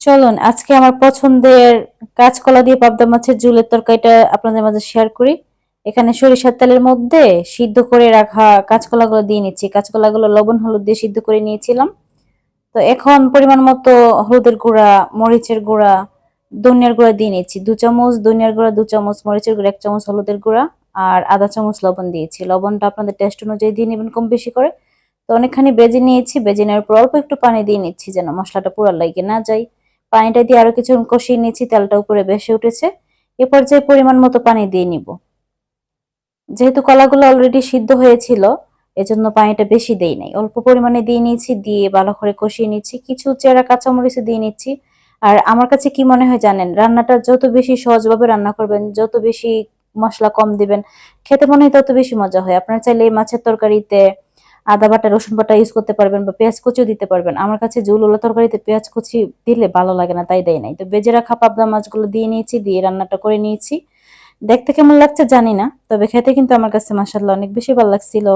চলুন আজকে আমার পছন্দের কাঁচকলা দিয়ে পাবদা মাছের ঝোলের তরকারিটা আপনাদের মাঝে শেয়ার করি। এখানে সরিষার তেলের মধ্যে সিদ্ধ করে রাখা কাঁচকলাগুলো দিয়ে নিচ্ছি। কাঁচকলাগুলো লবণ হলুদ দিয়ে সিদ্ধ করে নিয়েছিলাম। তো এখন পরিমাণ মতো হলুদের গুঁড়া, মরিচের গুঁড়া, ধনিয়ার গুঁড়া দিয়ে নিচ্ছি। 2 চামচ ধনিয়ার গুঁড়া, 2 চামচ মরিচের গুঁড়া, 1 চামচ হলুদের গুঁড়া আর আধা চামচ লবণ দিয়েছি। লবণটা আপনাদের টেস্ট অনুযায়ী দিয়ে নেবেন কম বেশি করে। তো অনেকখানি ভেজে নিয়েছি। ভেজে নেওয়ার পর অল্প একটু পানি দিয়ে নিচ্ছি যেন মশলাটা পুড়া লেগে না যায়। পানিটা দিয়ে আরো কিছুক্ষণ কষিয়ে নিচ্ছি, তেলটা উপরে ভেসে উঠেছে। এ পর্যায়ে পরিমাণ মতো পানি দিয়ে নিব। যেহেতু কলাগুলো অলরেডি সিদ্ধ হয়েছিল, এজন্য পানিটা বেশি দেই নাই, অল্প পরিমাণে দিয়ে নিয়েছি। দিয়ে ভালো করে কষিয়ে নিচ্ছি, কিছু চেরা কাঁচামরিচ দিয়ে নিচ্ছি। আর আমার কাছে কি মনে হয় জানেন, রান্নাটা যত বেশি সহজভাবে রান্না করবেন, যত বেশি মশলা কম দিবেন, খেতে মনে হয় তত বেশি মজা হয়। আপনারা চাইলে এই মাছের তরকারিতে আদা বাটা রসুন বাটা ইউজ করতে পারবেন বা পেঁয়াজ কুচিও দিতে পারবেন। আমার কাছে ঝোলওয়ালা তরকারিতে পেঁয়াজ কুচি দিলে ভালো লাগে না, তাই দেয় নাই। তো বেজে রাখা পাবদা মাছগুলো দিয়ে নিয়েছি, দিয়ে রান্নাটা করে নিয়েছি। দেখতে কেমন লাগছে জানি না, তবে খেতে কিন্তু আমার কাছে মাশাআল্লাহ অনেক বেশি ভালো লাগছিল।